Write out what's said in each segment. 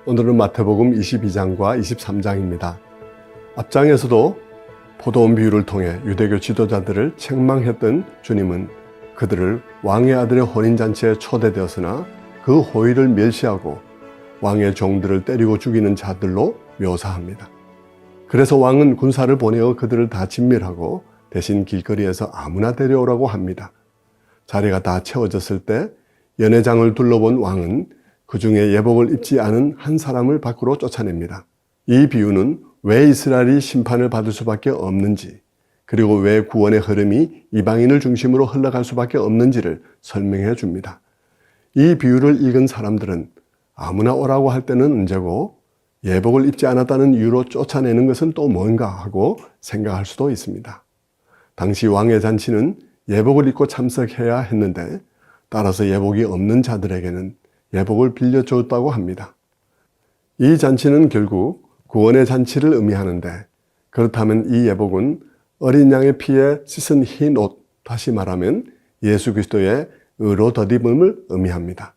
오늘은 마태복음 22장과 23장입니다. 앞장에서도 포도원 비유를 통해 유대교 지도자들을 책망했던 주님은 그들을 왕의 아들의 혼인잔치에 초대되었으나 그 호의를 멸시하고 왕의 종들을 때리고 죽이는 자들로 묘사합니다. 그래서 왕은 군사를 보내어 그들을 다 진멸하고 대신 길거리에서 아무나 데려오라고 합니다. 자리가 다 채워졌을 때 연회장을 둘러본 왕은 그 중에 예복을 입지 않은 한 사람을 밖으로 쫓아냅니다. 이 비유는 왜 이스라엘이 심판을 받을 수밖에 없는지, 그리고 왜 구원의 흐름이 이방인을 중심으로 흘러갈 수밖에 없는지를 설명해 줍니다. 이 비유를 읽은 사람들은 아무나 오라고 할 때는 언제고 예복을 입지 않았다는 이유로 쫓아내는 것은 또 뭔가 하고 생각할 수도 있습니다. 당시 왕의 잔치는 예복을 입고 참석해야 했는데 따라서 예복이 없는 자들에게는 예복을 빌려줬다고 합니다. 이 잔치는 결국 구원의 잔치를 의미하는데, 그렇다면 이 예복은 어린 양의 피에 씻은 흰 옷, 다시 말하면 예수 그리스도의 의로 덧입음을 의미합니다.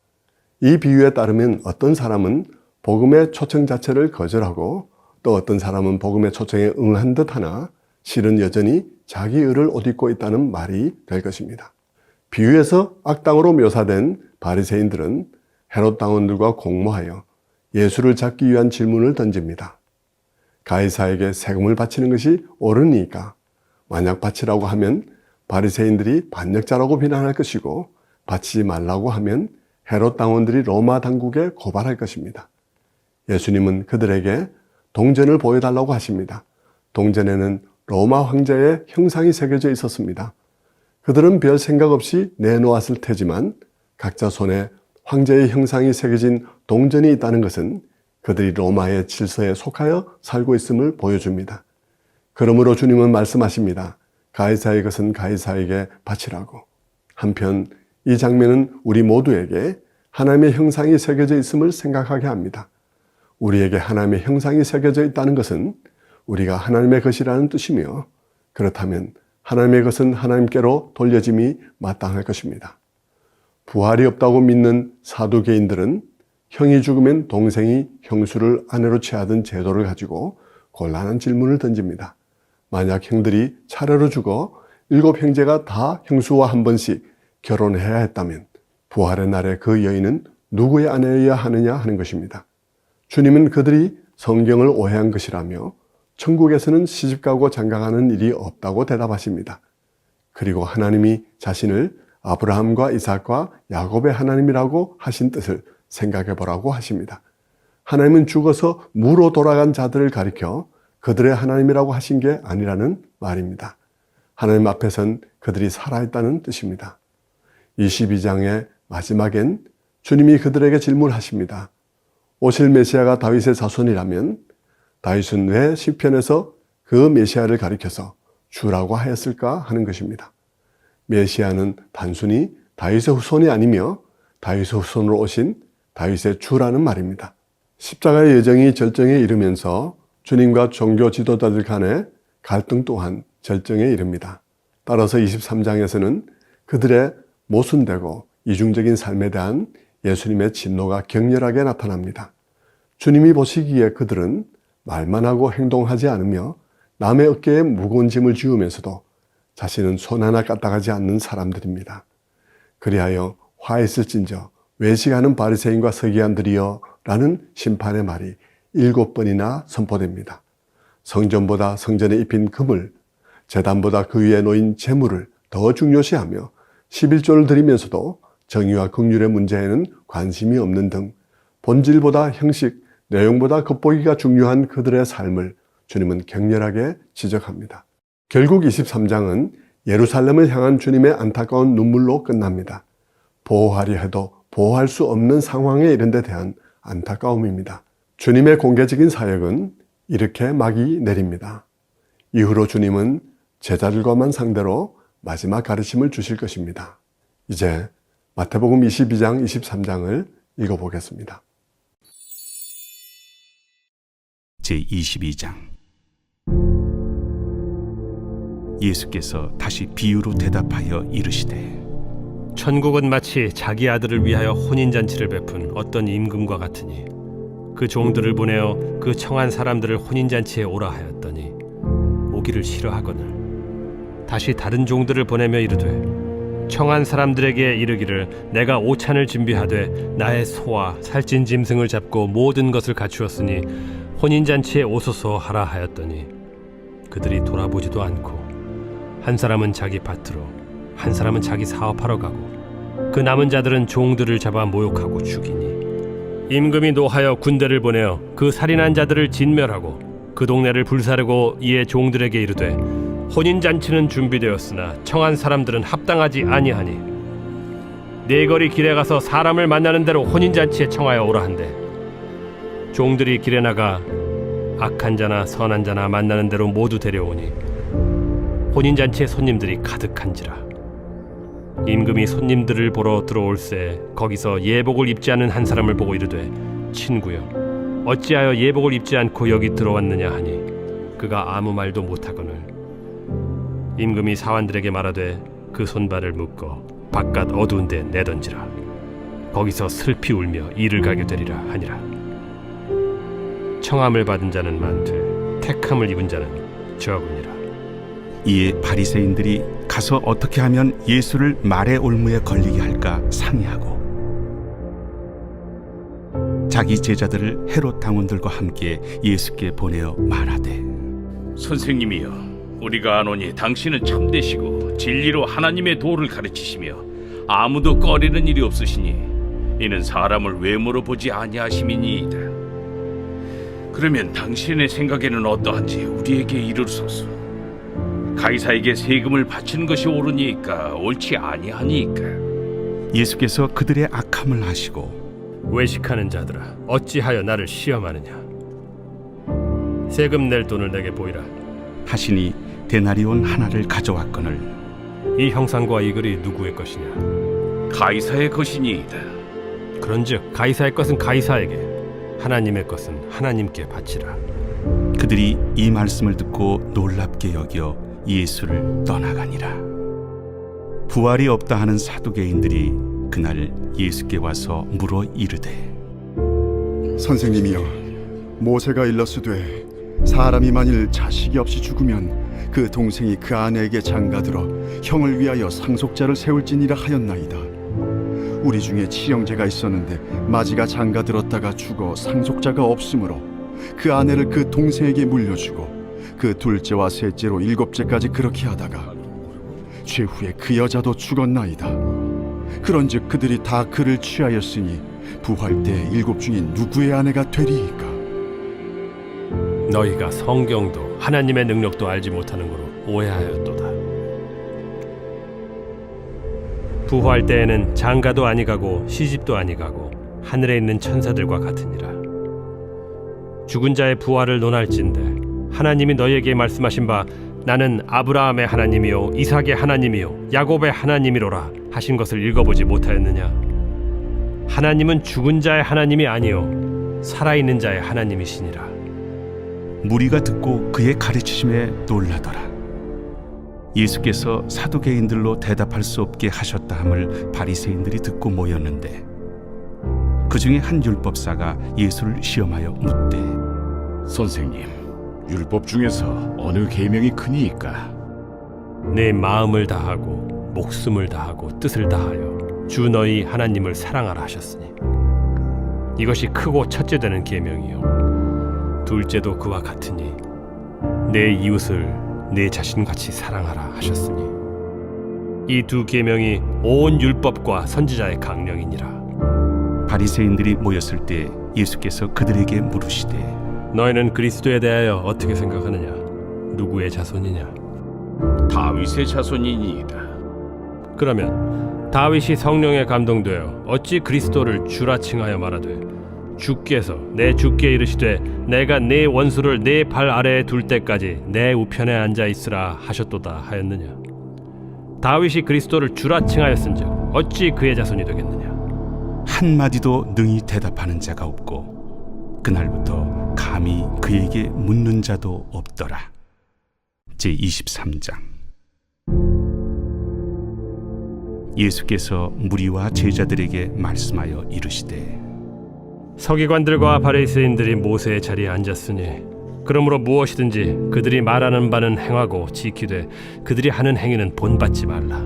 이 비유에 따르면 어떤 사람은 복음의 초청 자체를 거절하고 또 어떤 사람은 복음의 초청에 응한 듯하나 실은 여전히 자기 의를 옷 입고 있다는 말이 될 것입니다. 비유에서 악당으로 묘사된 바리새인들은 헤롯 당원들과 공모하여 예수를 잡기 위한 질문을 던집니다. 가이사에게 세금을 바치는 것이 옳으니까 만약 바치라고 하면 바리새인들이 반역자라고 비난할 것이고, 바치지 말라고 하면 헤롯 당원들이 로마 당국에 고발할 것입니다. 예수님은 그들에게 동전을 보여달라고 하십니다. 동전에는 로마 황제의 형상이 새겨져 있었습니다. 그들은 별 생각 없이 내놓았을 테지만 각자 손에 황제의 형상이 새겨진 동전이 있다는 것은 그들이 로마의 질서에 속하여 살고 있음을 보여줍니다. 그러므로 주님은 말씀하십니다. 가이사의 것은 가이사에게 바치라고. 한편 이 장면은 우리 모두에게 하나님의 형상이 새겨져 있음을 생각하게 합니다. 우리에게 하나님의 형상이 새겨져 있다는 것은 우리가 하나님의 것이라는 뜻이며, 그렇다면 하나님의 것은 하나님께로 돌려짐이 마땅할 것입니다. 부활이 없다고 믿는 사두개인들은 형이 죽으면 동생이 형수를 아내로 취하던 제도를 가지고 곤란한 질문을 던집니다. 만약 형들이 차례로 죽어 7 형제가 다 형수와 한 번씩 결혼해야 했다면 부활의 날에 그 여인은 누구의 아내여야 하느냐 하는 것입니다. 주님은 그들이 성경을 오해한 것이라며 천국에서는 시집가고 장가가는 일이 없다고 대답하십니다. 그리고 하나님이 자신을 아브라함과 이삭과 야곱의 하나님이라고 하신 뜻을 생각해 보라고 하십니다. 하나님은 죽어서 무로 돌아간 자들을 가리켜 그들의 하나님이라고 하신 게 아니라는 말입니다. 하나님 앞에선 그들이 살아있다는 뜻입니다. 22장의 마지막엔 주님이 그들에게 질문하십니다. 오실 메시아가 다윗의 자손이라면 다윗은 왜 시편에서 그 메시아를 가리켜서 주라고 하였을까 하는 것입니다. 메시아는 단순히 다윗의 후손이 아니며 다윗의 후손으로 오신 다윗의 주라는 말입니다. 십자가의 여정이 절정에 이르면서 주님과 종교 지도자들 간의 갈등 또한 절정에 이릅니다. 따라서 23장에서는 그들의 모순되고 이중적인 삶에 대한 예수님의 진노가 격렬하게 나타납니다. 주님이 보시기에 그들은 말만 하고 행동하지 않으며 남의 어깨에 무거운 짐을 지우면서도 자신은 손 하나 까딱하지 않는 사람들입니다. 그리하여 화 있을진저 외식하는 바리새인과 서기관들이여 라는 심판의 말이 7번이나 선포됩니다. 성전보다 성전에 입힌 금을, 제단보다 그 위에 놓인 재물을 더 중요시하며 11조를 드리면서도 정의와 긍휼의 문제에는 관심이 없는 등 본질보다 형식, 내용보다 겉보기가 중요한 그들의 삶을 주님은 격렬하게 지적합니다. 결국 23장은 예루살렘을 향한 주님의 안타까운 눈물로 끝납니다. 보호하려 해도 보호할 수 없는 상황에 이른 데 대한 안타까움입니다. 주님의 공개적인 사역은 이렇게 막이 내립니다. 이후로 주님은 제자들과만 상대로 마지막 가르침을 주실 것입니다. 이제 마태복음 22장, 23장을 읽어보겠습니다. 제22장. 예수께서 다시 비유로 대답하여 이르시되, 천국은 마치 자기 아들을 위하여 혼인잔치를 베푼 어떤 임금과 같으니 그 종들을 보내어 그 청한 사람들을 혼인잔치에 오라 하였더니 오기를 싫어하거늘 다시 다른 종들을 보내며 이르되 청한 사람들에게 이르기를 내가 오찬을 준비하되 나의 소와 살찐 짐승을 잡고 모든 것을 갖추었으니 혼인잔치에 오소서 하라 하였더니 그들이 돌아보지도 않고 한 사람은 자기 밭으로 한 사람은 자기 사업하러 가고 그 남은 자들은 종들을 잡아 모욕하고 죽이니 임금이 노하여 군대를 보내어 그 살인한 자들을 진멸하고 그 동네를 불사르고 이에 종들에게 이르되 혼인잔치는 준비되었으나 청한 사람들은 합당하지 아니하니 네 거리 길에 가서 사람을 만나는 대로 혼인잔치에 청하여 오라 한대 종들이 길에 나가 악한 자나 선한 자나 만나는 대로 모두 데려오니 혼인잔치에 손님들이 가득한지라 임금이 손님들을 보러 들어올새 거기서 예복을 입지 않은 한 사람을 보고 이르되 친구여 어찌하여 예복을 입지 않고 여기 들어왔느냐 하니 그가 아무 말도 못하거늘 임금이 사환들에게 말하되 그 손발을 묶어 바깥 어두운 데 내던지라 거기서 슬피 울며 이를 가게 되리라 하니라 청함을 받은 자는 많되 택함을 입은 자는 적으니라. 이에 바리새인들이 가서 어떻게 하면 예수를 말의 올무에 걸리게 할까 상의하고 자기 제자들을 헤롯 당원들과 함께 예수께 보내어 말하되 선생님이여 우리가 아노니 당신은 참되시고 진리로 하나님의 도를 가르치시며 아무도 꺼리는 일이 없으시니 이는 사람을 외모로 보지 아니하심이니이다. 그러면 당신의 생각에는 어떠한지 우리에게 이르소서. 가이사에게 세금을 바치는 것이 옳으니까 옳지 아니하니까. 예수께서 그들의 악함을 아시고 외식하는 자들아 어찌하여 나를 시험하느냐 세금 낼 돈을 내게 보이라 하시니 데나리온 하나를 가져왔거늘 이 형상과 이 글이 누구의 것이냐 가이사의 것이니이다. 그런즉 가이사의 것은 가이사에게 하나님의 것은 하나님께 바치라. 그들이 이 말씀을 듣고 놀랍게 여겨 예수를 떠나가니라. 부활이 없다 하는 사두개인들이 그날 예수께 와서 물어 이르되 선생님이여 모세가 일렀으되 사람이 만일 자식이 없이 죽으면 그 동생이 그 아내에게 장가들어 형을 위하여 상속자를 세울지니라 하였나이다. 우리 중에 치형제가 있었는데 마지가 장가들었다가 죽어 상속자가 없으므로 그 아내를 그 동생에게 물려주고 그 둘째와 셋째로 일곱째까지 그렇게 하다가 최후에 그 여자도 죽었나이다. 그런즉 그들이 다 그를 취하였으니 부활 때 일곱 중인 누구의 아내가 되리이까? 너희가 성경도 하나님의 능력도 알지 못하는 거로 오해하였도다. 부활 때에는 장가도 아니가고 시집도 아니가고 하늘에 있는 천사들과 같으니라. 죽은 자의 부활을 논할진대 하나님이 너희에게 말씀하신 바 나는 아브라함의 하나님이요 이삭의 하나님이요 야곱의 하나님이로라 하신 것을 읽어보지 못하였느냐. 하나님은 죽은 자의 하나님이 아니요 살아있는 자의 하나님이시니라. 무리가 듣고 그의 가르치심에 놀라더라. 예수께서 사두개인들로 대답할 수 없게 하셨다 함을 바리새인들이 듣고 모였는데 그 중에 한 율법사가 예수를 시험하여 묻되 선생님, 율법 중에서 어느 계명이 크니이까? 내 마음을 다하고 목숨을 다하고 뜻을 다하여 주 너희 하나님을 사랑하라 하셨으니 이것이 크고 첫째 되는 계명이요 둘째도 그와 같으니 내 이웃을 내 자신같이 사랑하라 하셨으니 이 두 계명이 온 율법과 선지자의 강령이니라. 바리새인들이 모였을 때 예수께서 그들에게 물으시되 너희는 그리스도에 대하여 어떻게 생각하느냐? 누구의 자손이냐? 다윗의 자손이니이다. 그러면 다윗이 성령에 감동되어 어찌 그리스도를 주라 칭하여 말하되 주께서 내 주께 이르시되 내가 네 원수를 네 발 아래에 둘 때까지 내 우편에 앉아 있으라 하셨도다 하였느냐. 다윗이 그리스도를 주라 칭하였은즉 어찌 그의 자손이 되겠느냐. 한마디도 능히 대답하는 자가 없고 그날부터 감히 그에게 묻는 자도 없더라. 제23장. 예수께서 무리와 제자들에게 말씀하여 이르시되 서기관들과 바리새인들이 모세의 자리에 앉았으니 그러므로 무엇이든지 그들이 말하는 바는 행하고 지키되 그들이 하는 행위는 본받지 말라.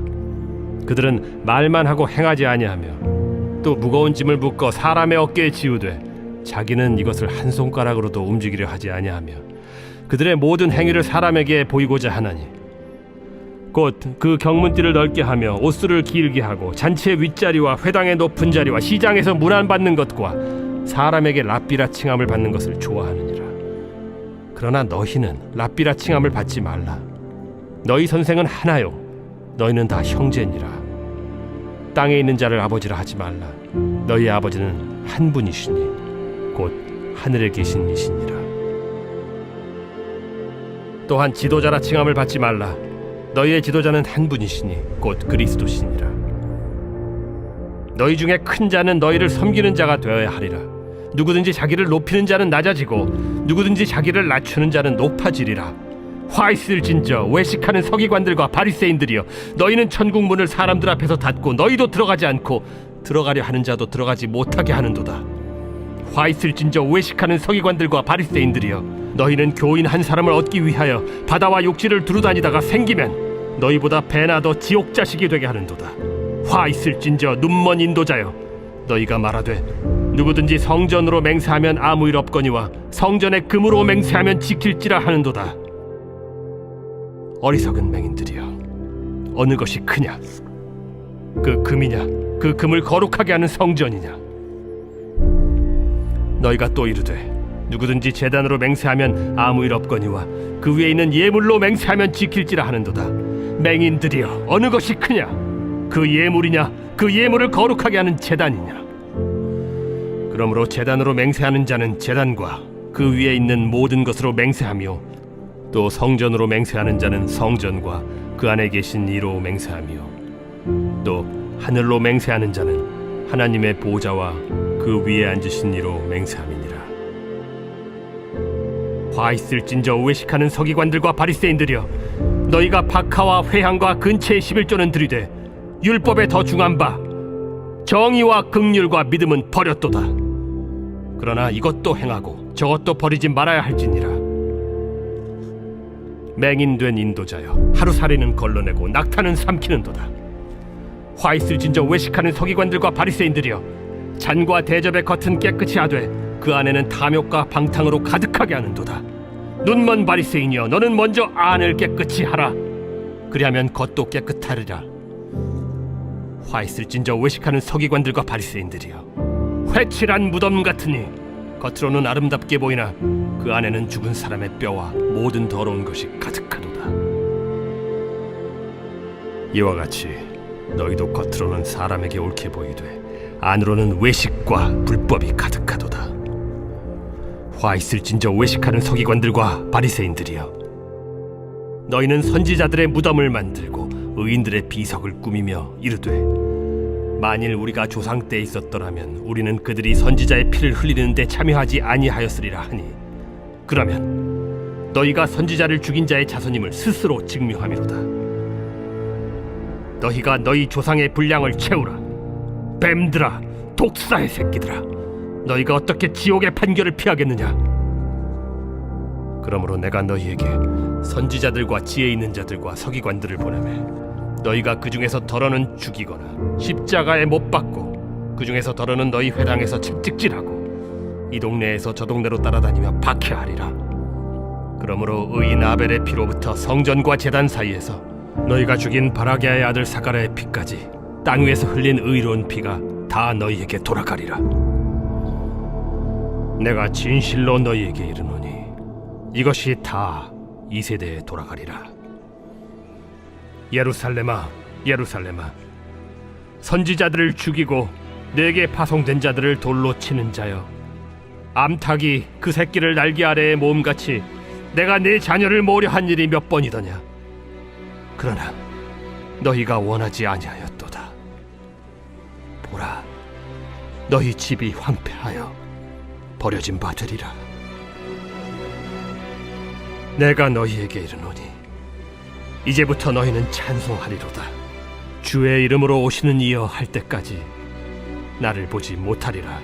그들은 말만 하고 행하지 아니하며 또 무거운 짐을 묶어 사람의 어깨에 지우되 자기는 이것을 한 손가락으로도 움직이려 하지 아니하며 그들의 모든 행위를 사람에게 보이고자 하나니 곧 그 경문띠를 넓게 하며 옷수를 길게 하고 잔치의 윗자리와 회당의 높은 자리와 시장에서 문안받는 것과 사람에게 랍비라 칭함을 받는 것을 좋아하느니라. 그러나 너희는 랍비라 칭함을 받지 말라. 너희 선생은 하나요 너희는 다 형제니라. 땅에 있는 자를 아버지라 하지 말라. 너희 아버지는 한 분이시니 곧 하늘에 계신 이시니라. 또한 지도자라 칭함을 받지 말라. 너희의 지도자는 한 분이시니 곧 그리스도시니라. 너희 중에 큰 자는 너희를 섬기는 자가 되어야 하리라. 누구든지 자기를 높이는 자는 낮아지고 누구든지 자기를 낮추는 자는 높아지리라. 화 있을진저 외식하는 서기관들과 바리새인들이여, 너희는 천국 문을 사람들 앞에서 닫고 너희도 들어가지 않고 들어가려 하는 자도 들어가지 못하게 하는도다. 화 있을진저 외식하는 서기관들과 바리새인들이여, 너희는 교인 한 사람을 얻기 위하여 바다와 육지를 두루다니다가 생기면 너희보다 배나 더 지옥 자식이 되게 하는도다. 화 있을진저 눈먼 인도자여, 너희가 말하되 누구든지 성전으로 맹세하면 아무 일 없거니와 성전에 금으로 맹세하면 지킬지라 하는도다. 어리석은 맹인들이여, 어느 것이 크냐? 그 금이냐? 그 금을 거룩하게 하는 성전이냐? 너희가 또 이르되 누구든지 제단으로 맹세하면 아무 일 없거니와 그 위에 있는 예물로 맹세하면 지킬지라 하는도다. 맹인들이여, 어느 것이 크냐? 그 예물이냐? 그 예물을 거룩하게 하는 제단이냐? 그러므로 제단으로 맹세하는 자는 제단과 그 위에 있는 모든 것으로 맹세하며 또 성전으로 맹세하는 자는 성전과 그 안에 계신 이로 맹세하며 또 하늘로 맹세하는 자는 하나님의 보좌와 그 위에 앉으신 이로 맹세함이니라. 화 있을진저 외식하는 서기관들과 바리새인들이여, 너희가 박하와 회향과 근체의 11조는 들이되 율법에 더 중한 바 정의와 긍휼과 믿음은 버렸도다. 그러나 이것도 행하고 저것도 버리지 말아야 할지니라. 맹인된 인도자여, 하루살이는 걸러내고 낙타는 삼키는도다. 화 있을진저 외식하는 서기관들과 바리새인들이여, 잔과 대접의 겉은 깨끗이 하되 그 안에는 탐욕과 방탕으로 가득하게 하는도다. 눈먼 바리새인이여, 너는 먼저 안을 깨끗이 하라. 그리하면 겉도 깨끗하리라. 화 있을진저 외식하는 서기관들과 바리새인들이여, 회칠한 무덤 같으니 겉으로는 아름답게 보이나 그 안에는 죽은 사람의 뼈와 모든 더러운 것이 가득하도다. 이와 같이 너희도 겉으로는 사람에게 옳게 보이되 안으로는 외식과 불법이 가득하도다. 화 있을진저 외식하는 서기관들과 바리새인들이여, 너희는 선지자들의 무덤을 만들고 의인들의 비석을 꾸미며 이르되 만일 우리가 조상 때에 있었더라면 우리는 그들이 선지자의 피를 흘리는 데 참여하지 아니하였으리라 하니, 그러면 너희가 선지자를 죽인 자의 자손임을 스스로 증명함이로다. 너희가 너희 조상의 분량을 채우라. 뱀들아, 독사의 새끼들아, 너희가 어떻게 지옥의 판결을 피하겠느냐? 그러므로 내가 너희에게 선지자들과 지혜 있는 자들과 서기관들을 보내매 너희가 그 중에서 더러는 죽이거나 십자가에 못 박고 그 중에서 더러는 너희 회당에서 채찍질하고 이 동네에서 저 동네로 따라다니며 박해하리라. 그러므로 의인 아벨의 피로부터 성전과 제단 사이에서 너희가 죽인 바라게아의 아들 사가랴의 피까지 땅 위에서 흘린 의로운 피가 다 너희에게 돌아가리라. 내가 진실로 너희에게 이르노니 이것이 다 이 세대에 돌아가리라. 예루살렘아, 예루살렘아, 선지자들을 죽이고 내게 파송된 자들을 돌로 치는 자여, 암탉이 그 새끼를 날개 아래에 모음같이 내가 네 자녀를 모으려 한 일이 몇 번이더냐? 그러나 너희가 원하지 아니하였도다. 보라, 너희 집이 황폐하여 버려진 바 되리라. 내가 너희에게 이르노니 이제부터 너희는 찬송하리로다. 주의 이름으로 오시는 이여 할 때까지 나를 보지 못하리라.